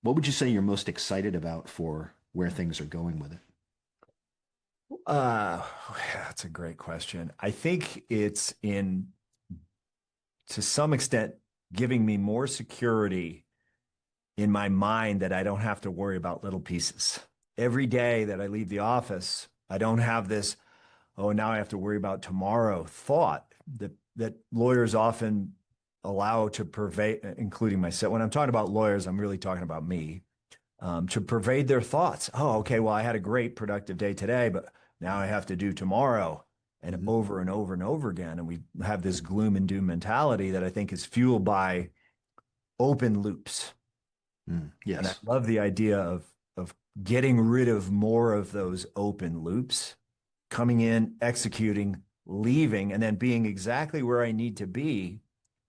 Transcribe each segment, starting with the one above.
What would you say you're most excited about for where things are going with it? Uh, that's a great question. I think it's to some extent, giving me more security in my mind that I don't have to worry about little pieces. Every day that I leave the office, I don't have this, oh, now I have to worry about tomorrow thought that lawyers often allow to pervade, including myself. When I'm talking about lawyers, I'm really talking about me, to pervade their thoughts. Oh, okay, well, I had a great productive day today, but now I have to do tomorrow and over and over and over again. And we have this gloom and doom mentality that I think is fueled by open loops. And I Yes. love the idea of getting rid of more of those open loops, coming in, executing, leaving, and then being exactly where I need to be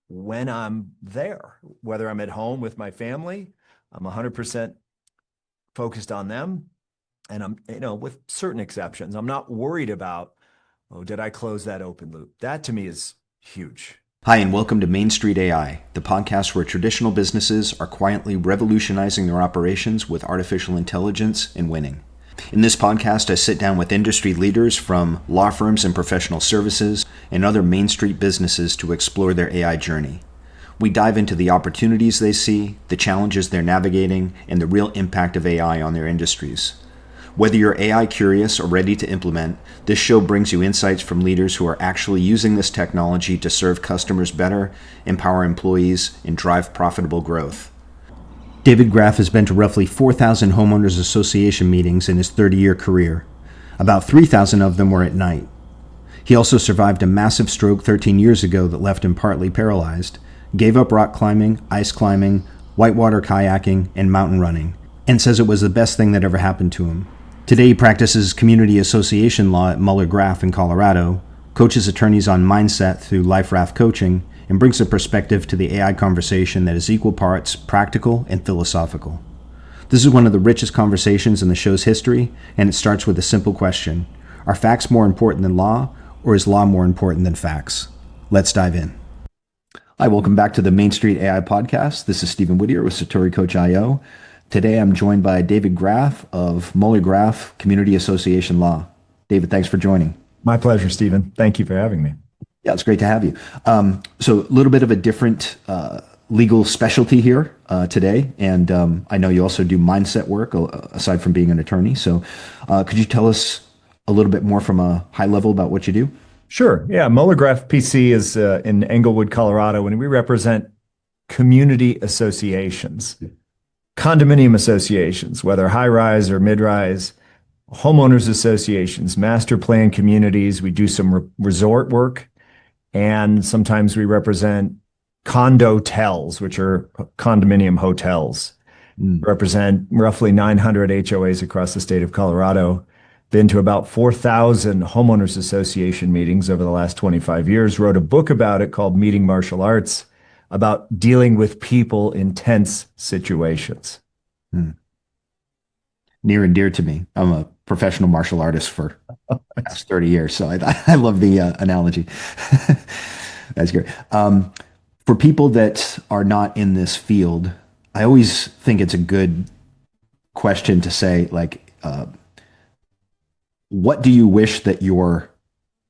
when I'm there, whether I'm at home with my family, I'm 100% focused on them. And I'm, with certain exceptions, I'm not worried about, oh, did I close that open loop? That to me is huge. Hi, and welcome to Main Street AI, the podcast where traditional businesses are quietly revolutionizing their operations with artificial intelligence and winning. In this podcast, I sit down with industry leaders from law firms and professional services and other Main Street businesses to explore their AI journey. We dive into the opportunities they see, the challenges they're navigating, and the real impact of AI on their industries. Whether you're AI curious or ready to implement, this show brings you insights from leaders who are actually using this technology to serve customers better, empower employees, and drive profitable growth. David Graf has been to roughly 4,000 homeowners association meetings in his 30-year career. About 3,000 of them were at night. He also survived a massive stroke 13 years ago that left him partly paralyzed, gave up rock climbing, ice climbing, whitewater kayaking, and mountain running, and says it was the best thing that ever happened to him. Today he practices community association law at Graf in Colorado, coaches attorneys on mindset through Life Raft coaching, and brings a perspective to the AI conversation that is equal parts practical and philosophical. This is one of the richest conversations in the show's history, and it starts with a simple question. Are facts more important than law, or is law more important than facts? Let's dive in. Hi, welcome back to the Main Street AI podcast. This is Stephen Whittier with Satori Coach IO. Today I'm joined by David Graf of Graf Community Association Law. David, thanks for joining. My pleasure, Stephen. Thank you for having me. Yeah, it's great to have you. So a little bit of a different legal specialty here today. And I know you also do mindset work aside from being an attorney. So could you tell us a little bit more from a high level about what you do? Sure. Yeah. Graf PC is in Englewood, Colorado, and we represent community associations, condominium associations, whether high rise or mid rise, homeowners associations, master plan communities. We do some resort work. And sometimes we represent condo-tels, which are condominium hotels. Represent roughly 900 HOAs across the state of Colorado. Been to about 4,000 homeowners association meetings over the last 25 years. Wrote a book about it called Meeting Martial Arts, about dealing with people in tense situations. Near and dear to me. I'm a professional martial artist for the past 30 years, so I love the analogy. That's great. For people that are not in this field, I always think it's a good question to say, like, what do you wish that your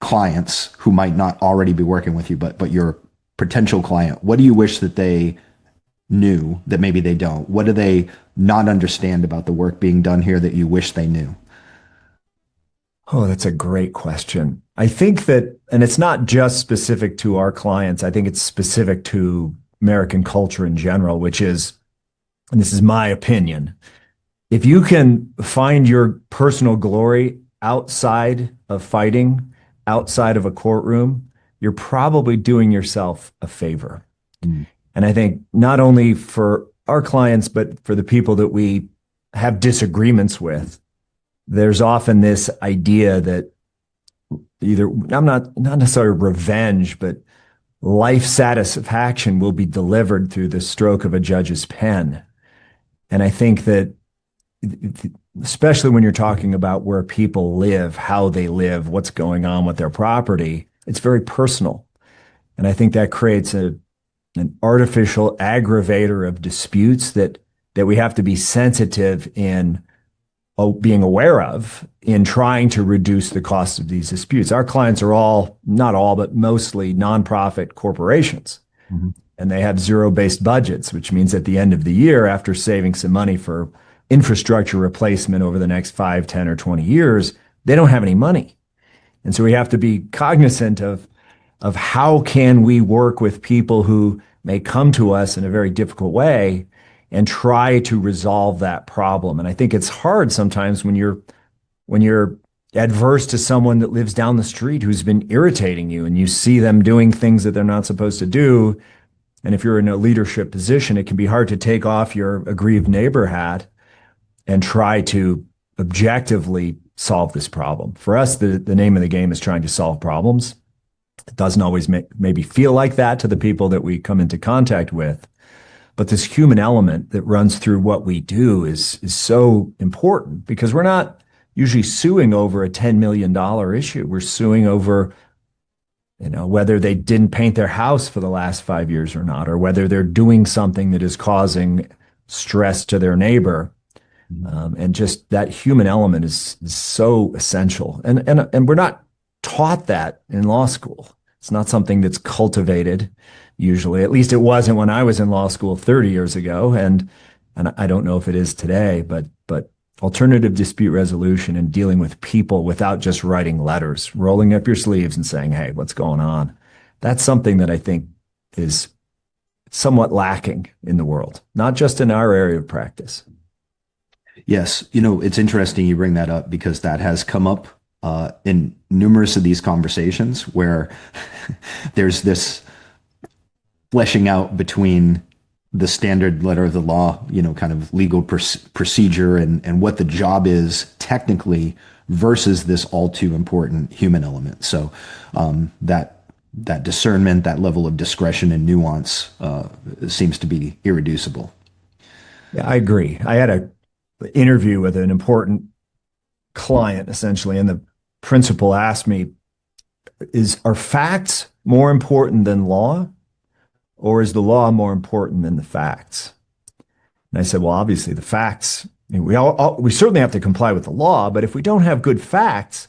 clients who might not already be working with you, but your potential client, what do you wish that they knew that maybe they don't? What do they not understand about the work being done here that you wish they knew? Oh, that's a great question. I think that, and it's not just specific to our clients, I think it's specific to American culture in general, which is, and this is my opinion, if you can find your personal glory outside of fighting, outside of a courtroom, you're probably doing yourself a favor. And I think not only for our clients, but for the people that we have disagreements with, there's often this idea that either, I'm not necessarily revenge, but life satisfaction will be delivered through the stroke of a judge's pen. And I think that, especially when you're talking about where people live, how they live, what's going on with their property, it's very personal. And I think that creates an artificial aggravator of disputes that that we have to be sensitive in being aware of in trying to reduce the cost of these disputes. Our clients are all, not all, but mostly nonprofit corporations. Mm-hmm. And they have zero-based budgets, which means at the end of the year, after saving some money for infrastructure replacement over the next 5, 10, or 20 years, they don't have any money. And so we have to be cognizant of how can we work with people who may come to us in a very difficult way and try to resolve that problem. And I think it's hard sometimes when you're adverse to someone that lives down the street who's been irritating you and you see them doing things that they're not supposed to do. And if you're in a leadership position, it can be hard to take off your aggrieved neighbor hat and try to objectively solve this problem. For us, the name of the game is trying to solve problems. It doesn't always maybe feel like that to the people that we come into contact with. But this human element that runs through what we do is so important, because we're not usually suing over a $10 million issue. We're suing over, whether they didn't paint their house for the last 5 years or not, or whether they're doing something that is causing stress to their neighbor. And just that human element is so essential. And we're not taught that in law school. It's not something that's cultivated usually. At least it wasn't when I was in law school 30 years ago. And I don't know if it is today, but alternative dispute resolution and dealing with people without just writing letters, rolling up your sleeves and saying, hey, what's going on? That's something that I think is somewhat lacking in the world, not just in our area of practice. Yes. It's interesting you bring that up, because that has come up in numerous of these conversations where there's this fleshing out between the standard letter of the law, kind of legal procedure and what the job is technically versus this all too important human element. So that discernment, that level of discretion and nuance seems to be irreducible. Yeah, I agree. I had an interview with an important client, essentially, and the principal asked me, are facts more important than law, or is the law more important than the facts? And I said, well, obviously the facts, we certainly have to comply with the law, but if we don't have good facts,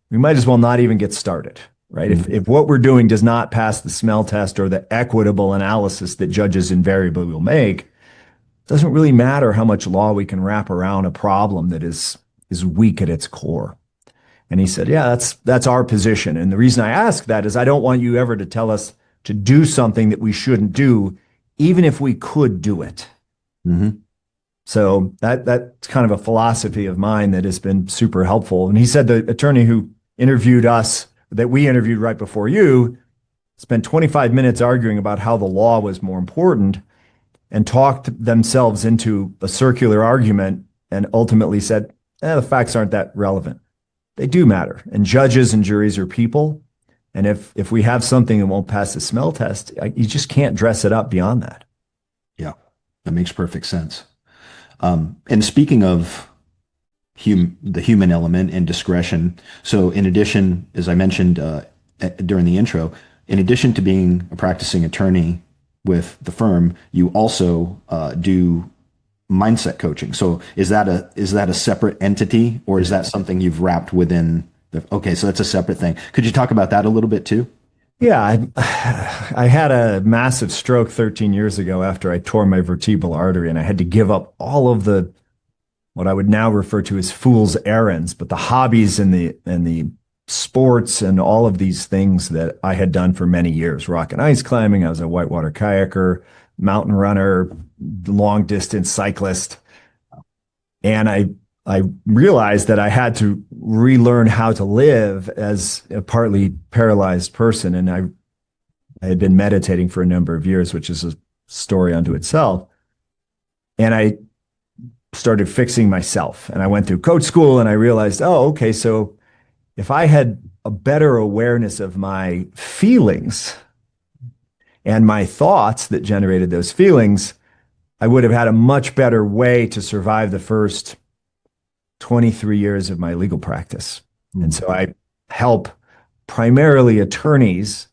we might as well not even get started, right? Mm-hmm. If what we're doing does not pass the smell test or the equitable analysis that judges invariably will make, it doesn't really matter how much law we can wrap around a problem that is weak at its core. And he said, yeah, that's our position. And the reason I ask that is I don't want you ever to tell us to do something that we shouldn't do, even if we could do it. Mm-hmm. So that's kind of a philosophy of mine that has been super helpful. And he said the attorney who interviewed us, that we interviewed right before you, spent 25 minutes arguing about how the law was more important and talked themselves into a circular argument and ultimately said, the facts aren't that relevant. They do matter. And judges and juries are people. And if we have something that won't pass the smell test, you just can't dress it up beyond that. Yeah, that makes perfect sense. And speaking of the human element and discretion, so in addition, as I mentioned during the intro, in addition to being a practicing attorney with the firm, you also do mindset coaching. So is that a separate entity, or is that something you've wrapped within okay, so that's a separate thing. Could you talk about that a little bit too? Yeah, I had a massive stroke 13 years ago after I tore my vertebral artery, and I had to give up all of the what I would now refer to as fool's errands, but the hobbies and the sports and all of these things that I had done for many years. Rock and ice climbing, I was a whitewater kayaker, mountain runner, long distance cyclist. And I realized that I had to relearn how to live as a partly paralyzed person. And I had been meditating for a number of years, which is a story unto itself. And I started fixing myself. And I went through coach school and I realized, okay, so if I had a better awareness of my feelings and my thoughts that generated those feelings, I would have had a much better way to survive the first 23 years of my legal practice. And so I help primarily attorneys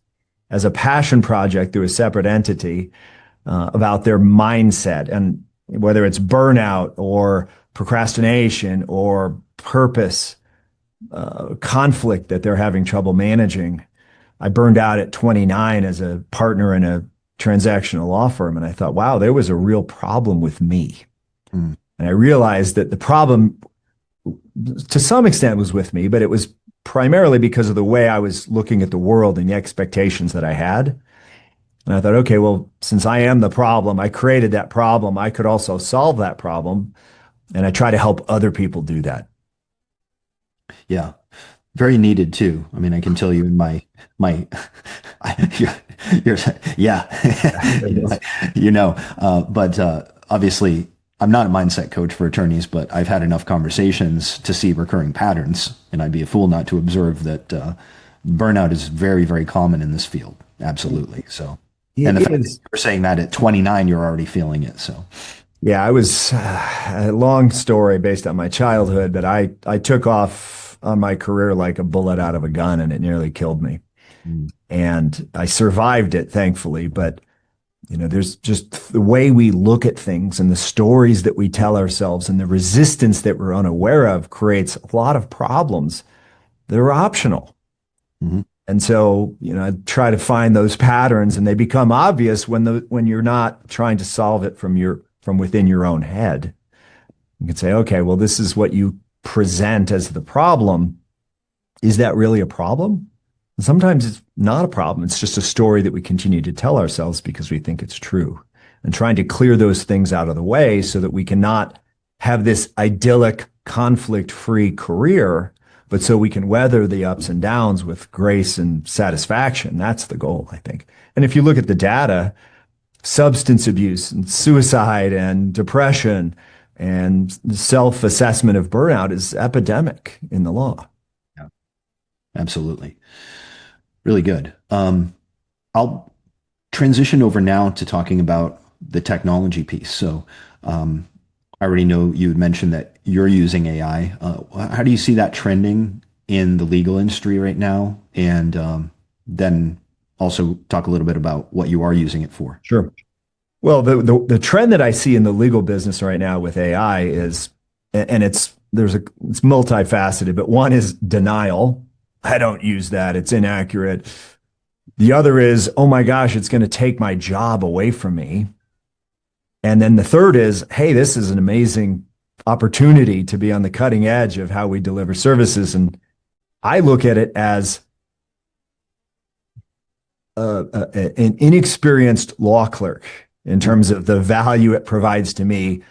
as a passion project through a separate entity about their mindset. And whether it's burnout or procrastination or purpose, conflict that they're having trouble managing. I burned out at 29 as a partner in a transactional law firm. And I thought, wow, there was a real problem with me. Mm. And I realized that the problem to some extent was with me, but it was primarily because of the way I was looking at the world and the expectations that I had. And I thought, okay, well, since I am the problem, I created that problem, I could also solve that problem. And I try to help other people do that. Yeah. Very needed too. I mean, I can tell you in my, you're yeah, but obviously I'm not a mindset coach for attorneys, but I've had enough conversations to see recurring patterns, and I'd be a fool not to observe that burnout is very, very common in this field. Absolutely. So, and the fact that you're saying that at 29, you're already feeling it. So, yeah, I was a long story based on my childhood, but I took off on my career like a bullet out of a gun, and it nearly killed me. Mm. And I survived it, thankfully. But, there's just the way we look at things and the stories that we tell ourselves and the resistance that we're unaware of creates a lot of problems that are optional. Mm-hmm. And so, I try to find those patterns, and they become obvious when you're not trying to solve it from within your own head. You can say, okay, well, this is what you present as the problem. Is that really a problem? And sometimes it's not a problem. It's just a story that we continue to tell ourselves because we think it's true. And trying to clear those things out of the way so that we cannot have this idyllic, conflict-free career, but so we can weather the ups and downs with grace and satisfaction. That's the goal, I think. And if you look at the data, substance abuse and suicide and depression and self-assessment of burnout is epidemic in the law. Yeah, absolutely. Really good. I'll transition over now to talking about the technology piece. So I already know you had mentioned that you're using AI. How do you see that trending in the legal industry right now? And then also talk a little bit about what you are using it for. Sure. Well, the trend that I see in the legal business right now with AI is, and it's multifaceted, but one is denial. I don't use that. It's inaccurate. The other is, oh my gosh, it's going to take my job away from me. And then the third is, hey, this is an amazing opportunity to be on the cutting edge of how we deliver services. And I look at it as an inexperienced law clerk in terms of the value it provides to me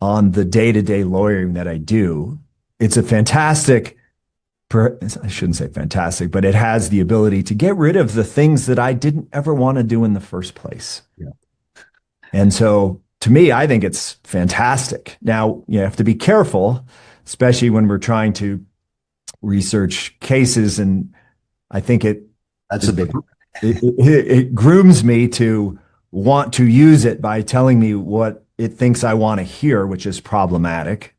on the day-to-day lawyering that I do. It's a fantastic, I shouldn't say fantastic, but it has the ability to get rid of the things that I didn't ever want to do in the first place. Yeah. And so to me, I think it's fantastic. Now, you have to be careful, especially when we're trying to research cases. And I think that's a big one. It grooms me to want to use it by telling me what it thinks I want to hear, which is problematic.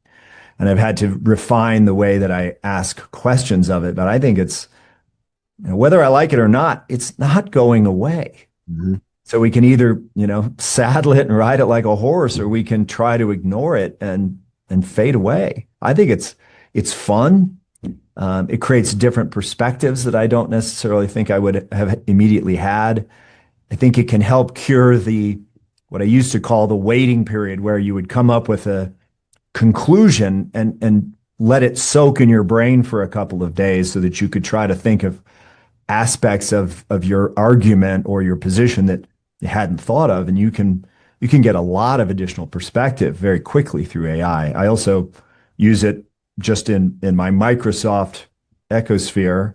And I've had to refine the way that I ask questions of it. But I think it's, whether I like it or not, it's not going away. Mm-hmm. So we can either, saddle it and ride it like a horse, or we can try to ignore it and fade away. I think it's fun. It creates different perspectives that I don't necessarily think I would have immediately had. I think it can help cure what I used to call the waiting period, where you would come up with a conclusion and let it soak in your brain for a couple of days so that you could try to think of aspects of your argument or your position that you hadn't thought of. And you can get a lot of additional perspective very quickly through AI. I also use it just in my Microsoft ecosphere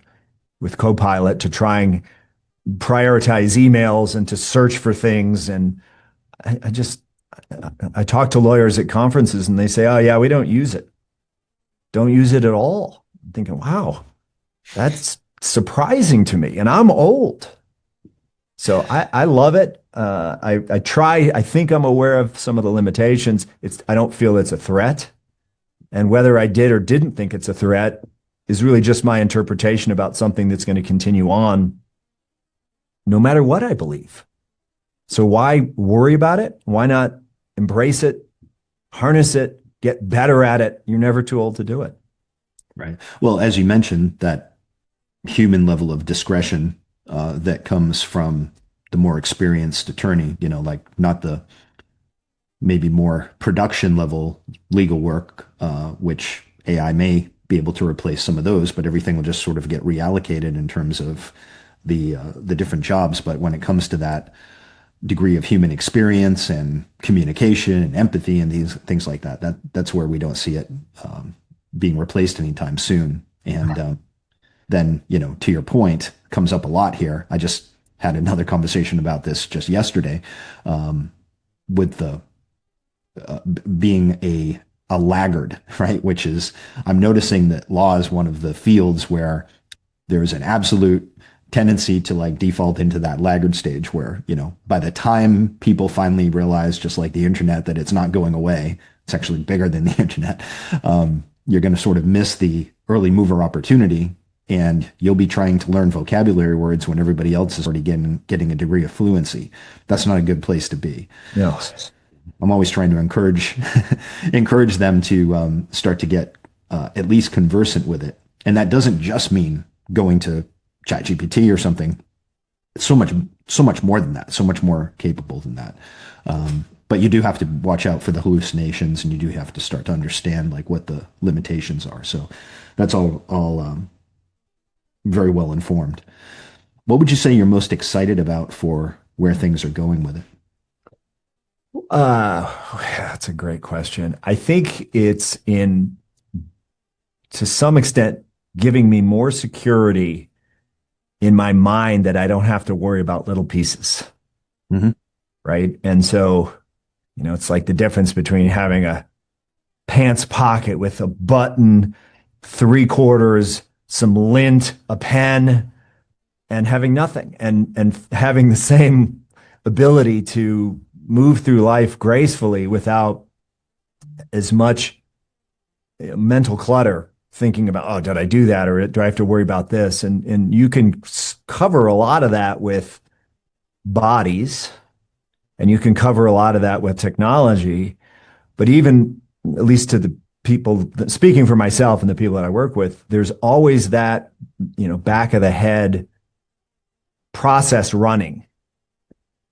with Copilot to try and prioritize emails and to search for things. And I talk to lawyers at conferences and they say, oh yeah, we don't use it. Don't use it at all. I'm thinking, wow, that's surprising to me. And I'm old. So I love it. I think I'm aware of some of the limitations. I don't feel it's a threat. And whether I did or didn't think it's a threat is really just my interpretation about something that's going to continue on no matter what I believe. So why worry about it? Why not embrace it, harness it, get better at it. You're never too old to do it. Right. Well, as you mentioned, that human level of discretion that comes from the more experienced attorney, like not the maybe more production level legal work, which AI may be able to replace some of those, but everything will just sort of get reallocated in terms of the different jobs. But when it comes to that degree of human experience and communication and empathy and these things like that's where we don't see it being replaced anytime soon. And then, to your point, comes up a lot here. I just had another conversation about this just yesterday with the being a laggard, right? Which is, I'm noticing that law is one of the fields where there's an absolute tendency to like default into that laggard stage where, by the time people finally realize, just like the internet, that it's not going away, it's actually bigger than the internet, you're going to sort of miss the early mover opportunity, and you'll be trying to learn vocabulary words when everybody else is already getting a degree of fluency. That's not a good place to be. No. I'm always trying to encourage them to start to get at least conversant with it. And that doesn't just mean going to ChatGPT or something. It's so much more than that, so much more capable than that. But you do have to watch out for the hallucinations, and you do have to start to understand like what the limitations are. So that's all very well informed. What would you say you're most excited about for where things are going with it? That's a great question. I think it's to some extent, giving me more security in my mind that I don't have to worry about little pieces. Mm-hmm. Right. And so, it's like the difference between having a pants pocket with a button, 3/4, some lint, a pen, and having nothing, and having the same ability to move through life gracefully without as much mental clutter, thinking about, oh, did I do that? Or do I have to worry about this? And you can cover a lot of that with bodies, and you can cover a lot of that with technology. But even, at least to the people, speaking for myself and the people that I work with, there's always that, back of the head process running.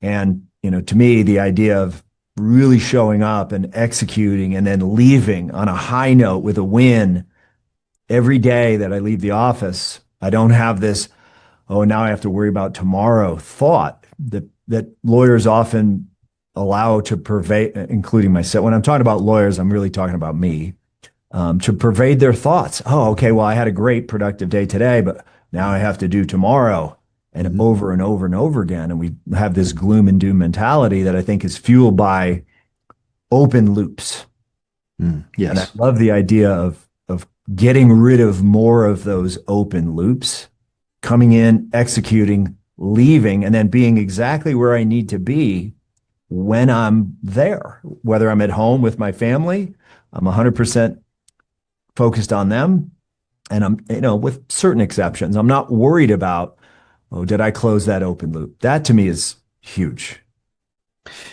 And, to me, the idea of really showing up and executing and then leaving on a high note with a win every day that I leave the office, I don't have this, oh, now I have to worry about tomorrow thought that lawyers often allow to pervade, including myself. When I'm talking about lawyers, I'm really talking about me, to pervade their thoughts. Oh, okay, well, I had a great productive day today, but now I have to do tomorrow, and over and over and over again. And we have this gloom and doom mentality that I think is fueled by open loops. Yes. And I love the idea of getting rid of more of those open loops, coming in, executing, leaving, and then being exactly where I need to be when I'm there. Whether I'm at home with my family, I'm 100% focused on them. And I'm, with certain exceptions, I'm not worried about, oh, did I close that open loop? That to me is huge.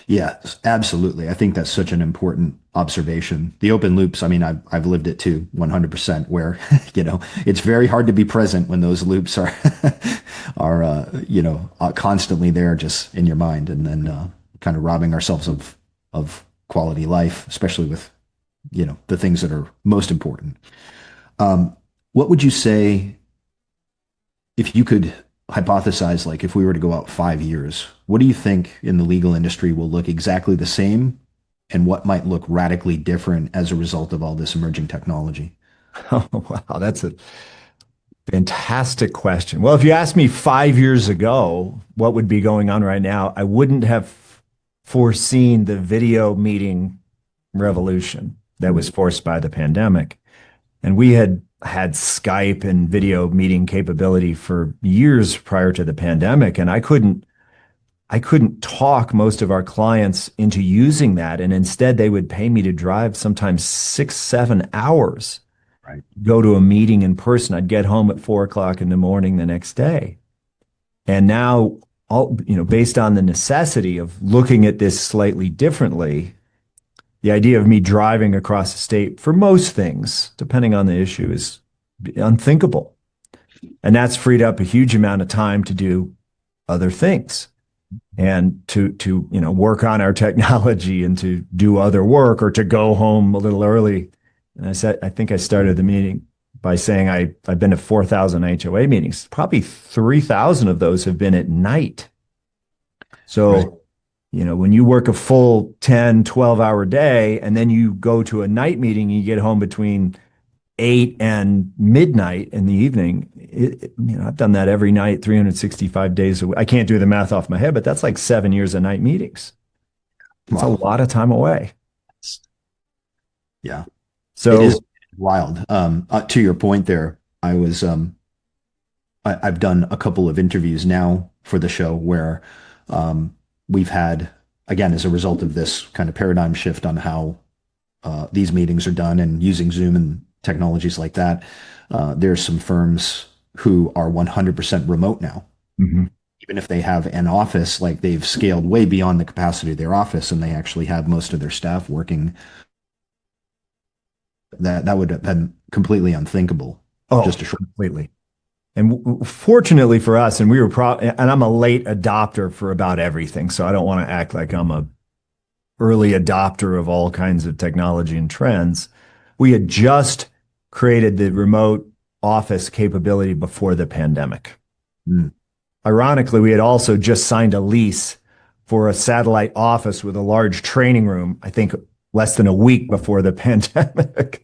Yeah, absolutely. I think that's such an important observation. The open loops, I mean, I've lived it too, 100%, where, it's very hard to be present when those loops are, constantly there just in your mind, and then kind of robbing ourselves of quality life, especially with, the things that are most important. What would you say, if you could hypothesize, like if we were to go out 5 years, what do you think in the legal industry will look exactly the same, and what might look radically different as a result of all this emerging technology? Oh, wow. That's a fantastic question. Well, if you asked me 5 years ago what would be going on right now, I wouldn't have foreseen the video meeting revolution that was forced by the pandemic. And we had Skype and video meeting capability for years prior to the pandemic, and I couldn't talk most of our clients into using that, and instead they would pay me to drive sometimes 6-7 hours, right, go to a meeting in person. I'd get home at 4 o'clock in the morning the next day. And now, based on the necessity of looking at this slightly differently, the idea of me driving across the state for most things, depending on the issue, is unthinkable. And that's freed up a huge amount of time to do other things and to work on our technology and to do other work or to go home a little early. And I think I started the meeting by saying I've been to 4,000 HOA meetings. Probably 3,000 of those have been at night. So, right. When you work a full 10, 12-hour day and then you go to a night meeting, you get home between 8 and midnight in the evening. I've done that every night, 365 days a week. I can't do the math off my head, but that's like 7 years of night meetings. It's a lot of time away. Yeah. So it is wild. To your point there, I've done a couple of interviews now for the show where we've had, again, as a result of this kind of paradigm shift on how these meetings are done and using Zoom and technologies like that, there's some firms who are 100% remote now. Mm-hmm. Even if they have an office, like they've scaled way beyond the capacity of their office and they actually have most of their staff working. That would have been completely unthinkable. Completely. And fortunately for us, and and I'm a late adopter for about everything, so I don't want to act like I'm a early adopter of all kinds of technology and trends. We had just created the remote office capability before the pandemic. Mm. Ironically, we had also just signed a lease for a satellite office with a large training room, I think less than a week before the pandemic.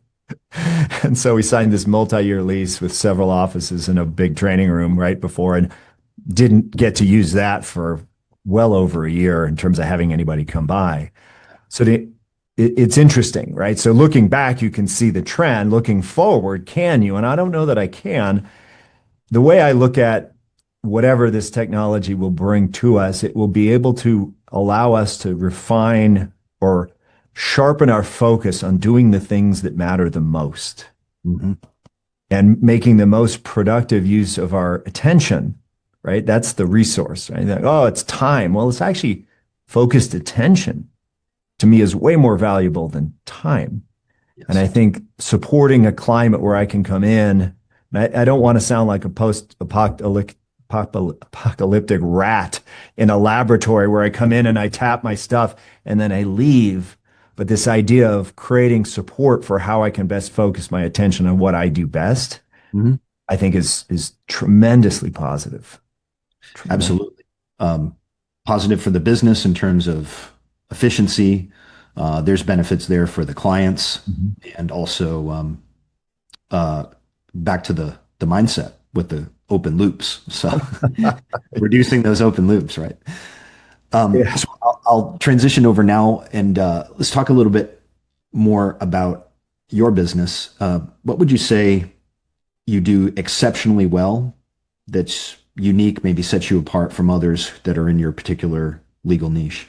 And so we signed this multi-year lease with several offices and a big training room right before, and didn't get to use that for well over a year in terms of having anybody come by. So it's interesting, right? So looking back, you can see the trend. Looking forward, can you? And I don't know that I can. The way I look at whatever this technology will bring to us, it will be able to allow us to refine or sharpen our focus on doing the things that matter the most. Mm-hmm. And making the most productive use of our attention, right? That's the resource, right? It's time. Well, it's actually focused attention to me is way more valuable than time. Yes. And I think supporting a climate where I can come in, and I don't want to sound like a post-apocalyptic rat in a laboratory where I come in and I tap my stuff and then I leave. But this idea of creating support for how I can best focus my attention on what I do best, mm-hmm. I think is tremendously positive. Absolutely. Positive for the business in terms of efficiency. There's benefits there for the clients, mm-hmm. and also back to the mindset with the open loops. So reducing those open loops, right? Yeah. So I'll transition over now and let's talk a little bit more about your business. What would you say you do exceptionally well that's unique, maybe sets you apart from others that are in your particular legal niche?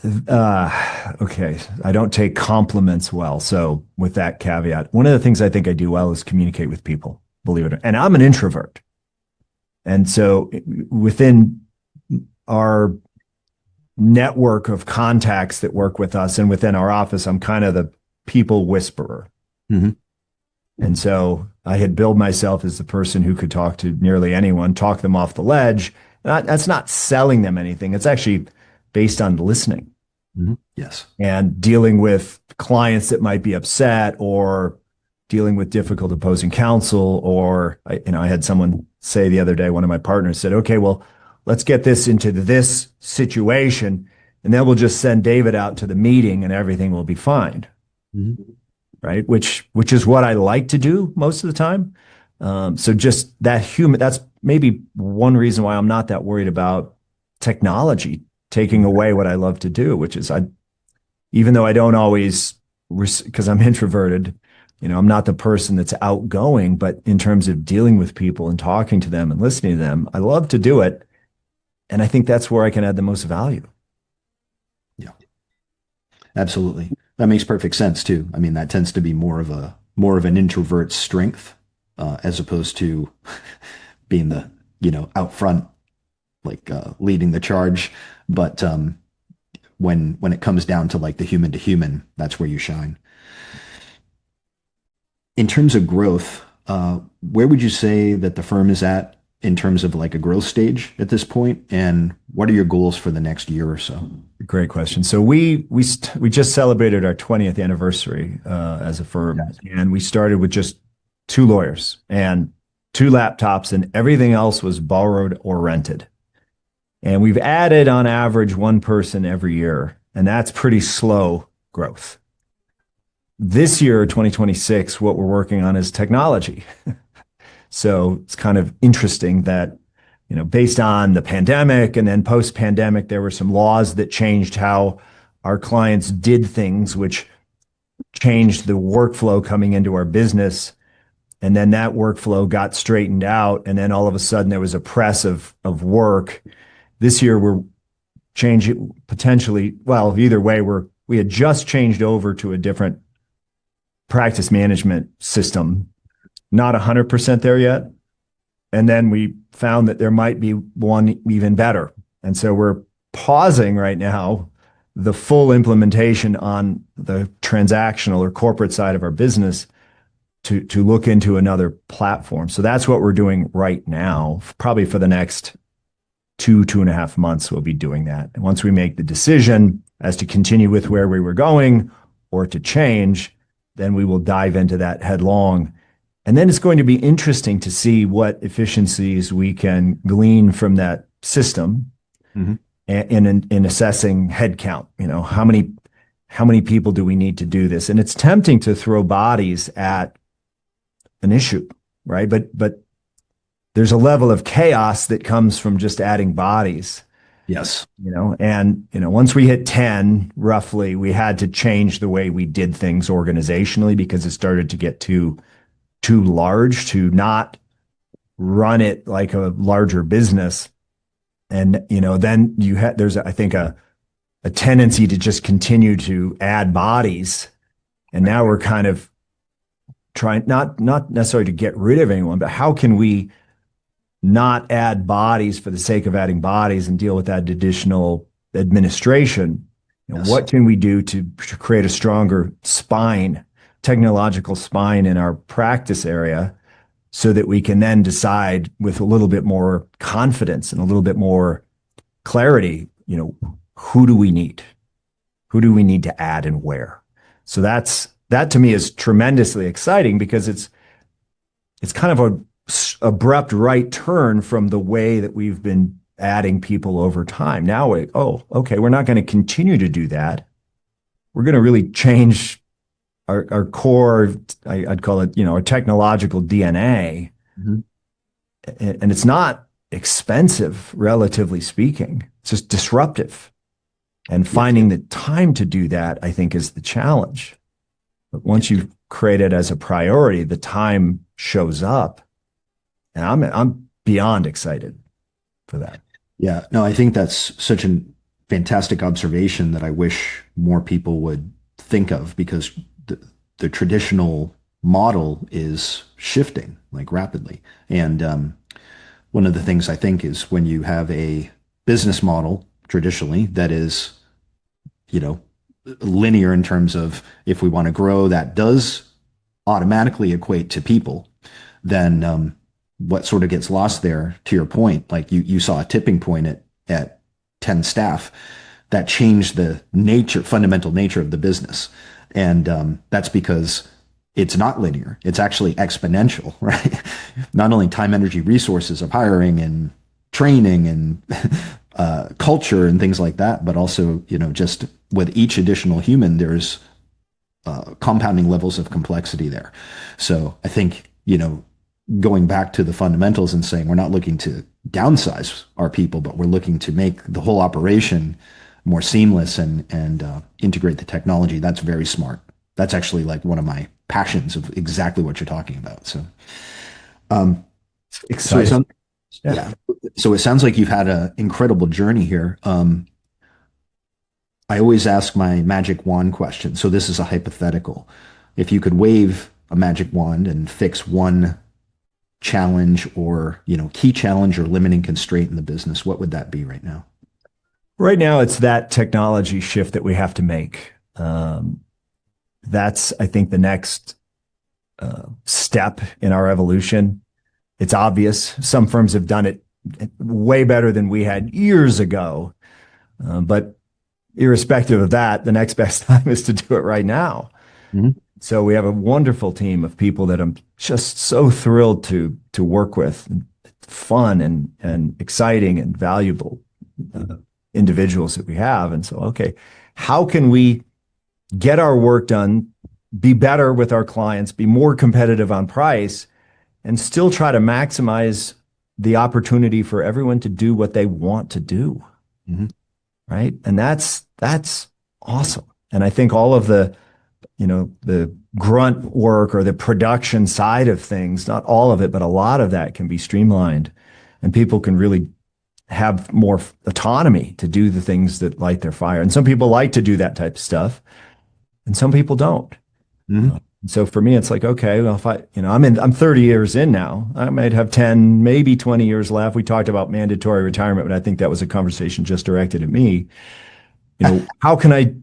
Okay. I don't take compliments well. So with that caveat, one of the things I think I do well is communicate with people, believe it or not. And I'm an introvert. And so within our network of contacts that work with us and within our office, I'm kind of the people whisperer. Mm-hmm. And so I had billed myself as the person who could talk to nearly anyone, talk them off the ledge. And that's not selling them anything. It's actually based on listening. Mm-hmm. Yes. And dealing with clients that might be upset or dealing with difficult opposing counsel. Or, I had someone say the other day, one of my partners said, okay, well, let's get this into this situation, and then we'll just send David out to the meeting and everything will be fine. Mm-hmm. Right? Which is what I like to do most of the time. So just that's maybe one reason why I'm not that worried about technology taking away what I love to do, which is even though I don't always, because I'm introverted, I'm not the person that's outgoing, but in terms of dealing with people and talking to them and listening to them, I love to do it. And I think that's where I can add the most value. Yeah, absolutely. That makes perfect sense too. I mean, that tends to be more of an introvert's strength, as opposed to being the, out front, like leading the charge. But when it comes down to like the human to human, that's where you shine. In terms of growth, where would you say that the firm is at in terms of like a growth stage at this point, and what are your goals for the next year or so? Great question. So we just celebrated our 20th anniversary as a firm, Yes. and we started with just two lawyers and two laptops, and everything else was borrowed or rented. And we've added on average one person every year, and that's pretty slow growth. This year, 2026, what we're working on is technology. So it's kind of interesting that, based on the pandemic and then post-pandemic, there were some laws that changed how our clients did things, which changed the workflow coming into our business. And then that workflow got straightened out. And then all of a sudden there was a press of work. This year we're changing potentially, well, either way, we had just changed over to a different practice management system, not 100% there yet. And then we found that there might be one even better. And so we're pausing right now the full implementation on the transactional or corporate side of our business to look into another platform. So that's what we're doing right now. Probably for the next 2.5 months, we'll be doing that. And once we make the decision as to continue with where we were going or to change, then we will dive into that headlong. And then it's going to be interesting to see what efficiencies we can glean from that system in assessing headcount. How many people do we need to do this? And it's tempting to throw bodies at an issue, right? But there's a level of chaos that comes from just adding bodies. Yes. Once we hit 10, roughly, we had to change the way we did things organizationally because it started to get too large to not run it like a larger business. And, then there's, I think, a tendency to just continue to add bodies. And now we're kind of trying, not necessarily to get rid of anyone, but how can we not add bodies for the sake of adding bodies and deal with that additional administration? Yes. What can we do to create a stronger spine, technological spine in our practice area so that we can then decide with a little bit more confidence and a little bit more clarity, who do we need? Who do we need to add and where? So that to me is tremendously exciting because it's kind of a abrupt right turn from the way that we've been adding people over time. Now, okay, we're not going to continue to do that. We're going to really change our core, I'd call it, our technological DNA. And it's not expensive, relatively speaking. It's just disruptive. And finding the time to do that, I think, is the challenge. But once you've created as a priority, the time shows up. And I'm beyond excited for that. Yeah, no, I think that's such a fantastic observation that I wish more people would think of, because the traditional model is shifting like rapidly. And one of the things I think is when you have a business model traditionally that is, linear in terms of if we want to grow, that does automatically equate to people, then what sort of gets lost there, to your point, like you saw a tipping point at 10 staff that changed the fundamental nature of the business. And that's because it's not linear. It's actually exponential, right? Not only time, energy, resources of hiring and training and culture and things like that, but also, just with each additional human, there's compounding levels of complexity there. So I think, going back to the fundamentals and saying we're not looking to downsize our people, but we're looking to make the whole operation more seamless and integrate the technology. That's very smart. That's actually like one of my passions of exactly what you're talking about. So, exciting. So it sounds like you've had an incredible journey here. I always ask my magic wand question. So this is a hypothetical. If you could wave a magic wand and fix one challenge or, key challenge or limiting constraint in the business, what would that be right now? Right now, it's that technology shift that we have to make. That's, I think, the next step in our evolution. It's obvious. Some firms have done it way better than we had years ago. But irrespective of that, the next best time is to do it right now. Mhm. So we have a wonderful team of people that I'm just so thrilled to work with, fun and exciting and valuable individuals that we have. And so, okay, how can we get our work done, be better with our clients, be more competitive on price, and still try to maximize the opportunity for everyone to do what they want to do? Mhm. Right. And that's awesome. And I think all of the grunt work or the production side of things, not all of it, but a lot of that can be streamlined, and people can really have more autonomy to do the things that light their fire. And some people like to do that type of stuff, and some people don't. Mhm. So for me, it's like, okay, well, if I'm 30 years in now, I might have 10, maybe 20 years left. We talked about mandatory retirement, but I think that was a conversation just directed at me. How can I,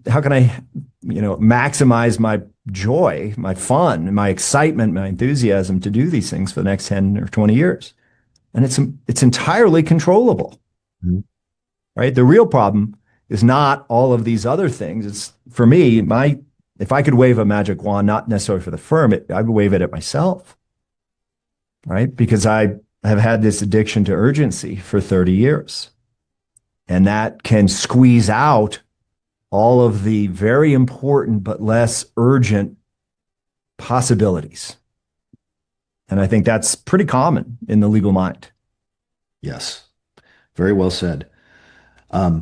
maximize my joy, my fun, my excitement, my enthusiasm to do these things for the next 10 or 20 years? And it's entirely controllable, Mhm. right? The real problem is not all of these other things. It's, for me, if I could wave a magic wand, not necessarily for the firm, I would wave it at myself, right? Because I have had this addiction to urgency for 30 years. And that can squeeze out all of the very important but less urgent possibilities. And I think that's pretty common in the legal mind. Yes. Very well said. I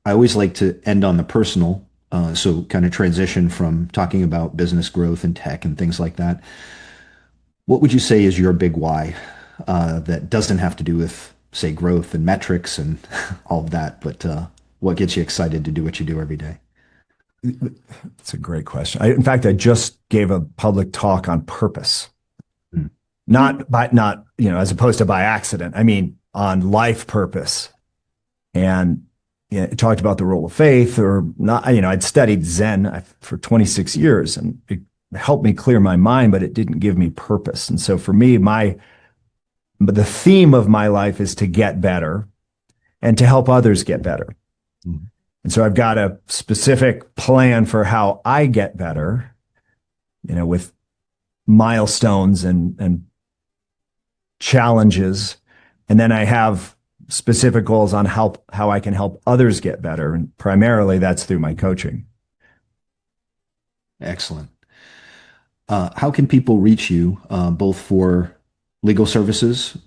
always like to end on the personal, so kind of transition from talking about business growth and tech and things like that. What would you say is your big why that doesn't have to do with, say, growth and metrics and all of that, but what gets you excited to do what you do every day? It's a great question. In fact, I just gave a public talk on purpose, Mm. not as opposed to by accident. I mean, on life purpose. And it talked about the role of faith, or not. I'd studied Zen for 26 years, and it helped me clear my mind, but it didn't give me purpose. And so for me, the theme of my life is to get better and to help others get better. Mm. And so I've got a specific plan for how I get better, with milestones and challenges. And then I have specific goals on how I can help others get better. And primarily that's through my coaching. Excellent. How can people reach you, both for legal services,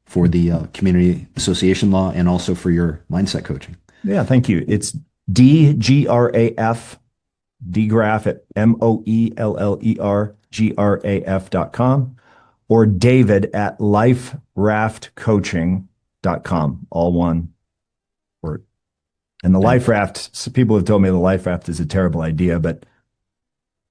for the community association law, and also for your mindset coaching? Yeah, thank you. It's DGRAF, Graf at MOELLERGRAF.com, or David at liferaftcoaching.com, all one word. And the life raft, so people have told me the life raft is a terrible idea, but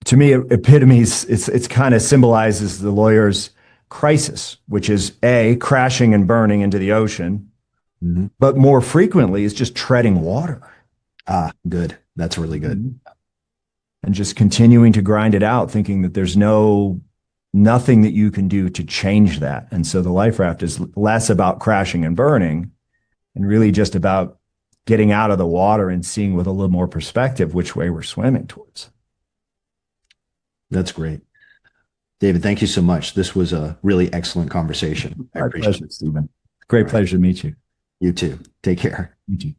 to me, it epitomes, it's kind of symbolizes the lawyer's crisis, which is crashing and burning into the ocean, Mm-hmm. but more frequently is just treading water. Ah, good. That's really good. Mm-hmm. And just continuing to grind it out, thinking that there's nothing that you can do to change that. And so the life raft is less about crashing and burning and really just about getting out of the water and seeing with a little more perspective which way we're swimming towards. That's great. David, thank you so much. This was a really excellent conversation. I My appreciate pleasure, Stephen. Great pleasure to meet you. You too. Take care. You too.